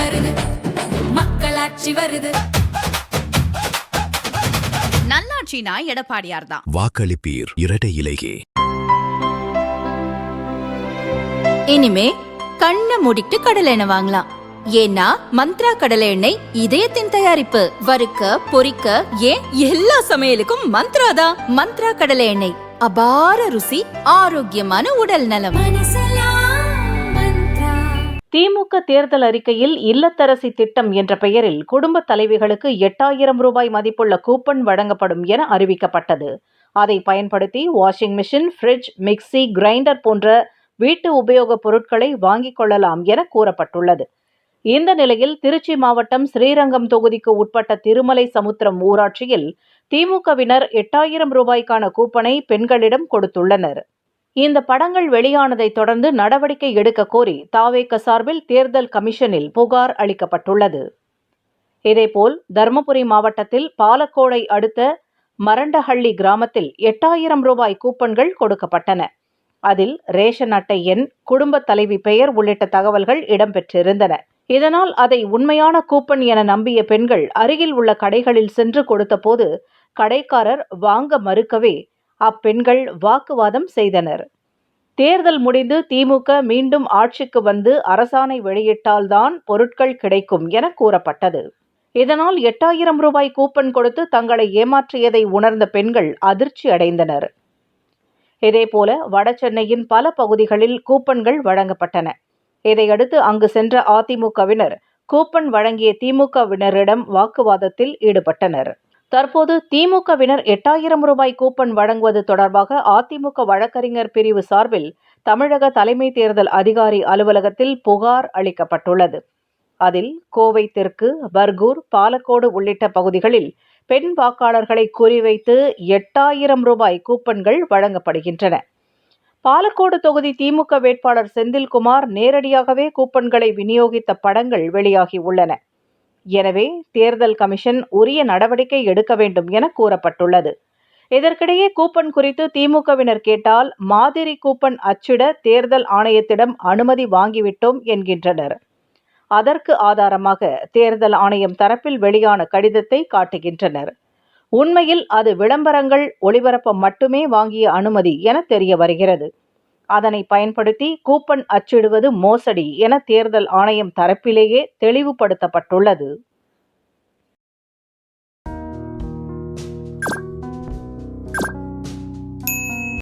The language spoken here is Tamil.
வருது, மக்களாட்சி வருது. நல்லாட்சினா எடப்பாடியார் தான். வாக்களிப்பீர் இரட்டை இலையே. இனிமே கண்ணை மூடிட்டு கடலை எண்ணெய் வாங்கலாம். ஏன்னா மந்த்ரா கடலை எண்ணெய் இதயத்தின் தயாரிப்பு. வறுக்க பொரிக்க ஏன் எல்லா சமையலுக்கும் மந்த்ரா தான். மந்த்ரா கடலை எண்ணெய், அபார ருசி, ஆரோக்கியமான உடல் நலம். திமுக தேர்தல் அறிக்கையில் இல்லத்தரசி திட்டம் என்ற பெயரில் குடும்ப தலைவிகளுக்கு 8000 ரூபாய் மதிப்புள்ள கூப்பன் வழங்கப்படும் என அறிவிக்கப்பட்டது. அதை பயன்படுத்தி washing machine, fridge, mixie, grinder போன்ற வீட்டு உபயோகப் பொருட்களை வாங்கிக் கொள்ளலாம் என கூறப்பட்டுள்ளது. இந்த நிலையில் திருச்சி மாவட்டம் ஸ்ரீரங்கம் தொகுதிக்கு உட்பட்ட திருமலை சமுத்திரம் ஊராட்சியில் திமுகவினர் 8000 ரூபாய்க்கான கூப்பனை பெண்களிடம் கொடுத்துள்ளனர். இந்த படங்கள் வெளியானதை தொடர்ந்து நடவடிக்கை எடுக்க கோரி தாவேக சார்பில் தேர்தல் கமிஷனில் புகார் அளிக்கப்பட்டுள்ளது. இதேபோல் தருமபுரி மாவட்டத்தில் பாலக்கோடை அடுத்த மரண்டஹள்ளி கிராமத்தில் 8000 ரூபாய் கூப்பன்கள் கொடுக்கப்பட்டன. அதில் ரேஷன் அட்டை எண், குடும்ப தலைவி பெயர் உள்ளிட்ட தகவல்கள் இடம்பெற்றிருந்தன. இதனால் அதை உண்மையான கூப்பன் என நம்பிய பெண்கள் அருகில் உள்ள கடைகளில் சென்று கொடுத்தபோது கடைக்காரர் வாங்க மறுக்கவே அப்பெண்கள் வாக்குவாதம் செய்தனர். தேர்தல் முடிந்து திமுக மீண்டும் ஆட்சிக்கு வந்து அரசாணை வெளியிட்டால்தான் பொருட்கள் கிடைக்கும் என கூறப்பட்டது. இதனால் 8000 ரூபாய் கூப்பன் கொடுத்து தங்களை ஏமாற்றியதை உணர்ந்த பெண்கள் அதிர்ச்சி அடைந்தனர். இதேபோல வடசென்னையின் பல பகுதிகளில் கூப்பன்கள் வழங்கப்பட்டன. இதையடுத்து அங்கு சென்ற அதிமுகவினர் கூப்பன் வழங்கிய திமுகவினரிடம் வாக்குவாதத்தில் ஈடுபட்டனர். தற்போது திமுகவினர் 8000 ரூபாய் கூப்பன் வழங்குவது தொடர்பாக அதிமுக வழக்கறிஞர் பிரிவு சார்பில் தமிழக தலைமை தேர்தல் அதிகாரி அலுவலகத்தில் புகார் அளிக்கப்பட்டுள்ளது. அதில் கோவை தெற்கு, பர்கூர், பாலக்கோடு உள்ளிட்ட பகுதிகளில் பெண் வாக்காளர்களை குறிவைத்து 8000 ரூபாய் கூப்பன்கள் வழங்கப்படுகின்றன. பாலக்கோடு தொகுதி திமுக வேட்பாளர் செந்தில்குமார் நேரடியாகவே கூப்பன்களை விநியோகித்த படங்கள் வெளியாகி உள்ளன. எனவே தேர்தல் கமிஷன் உரிய நடவடிக்கை எடுக்க வேண்டும் என கூறப்பட்டுள்ளது. இதற்கிடையே கூப்பன் குறித்து திமுகவினர் கேட்டால் மாதிரி கூப்பன் அச்சிட தேர்தல் ஆணையத்திடம் அனுமதி வாங்கிவிட்டோம் என்கின்றனர். அதற்கு ஆதாரமாக தேர்தல் ஆணையம் தரப்பில் வெளியான கடிதத்தை காட்டுகின்றனர். உண்மையில் அது விளம்பரங்கள் ஒளிபரப்ப மட்டுமே வாங்கிய அனுமதி என தெரிய வருகிறது. அதனை பயன்படுத்தி கூப்பன் அச்சிடுவது மோசடி என தேர்தல் ஆணையம் தரப்பிலேயே தெளிவுபடுத்தப்பட்டுள்ளது.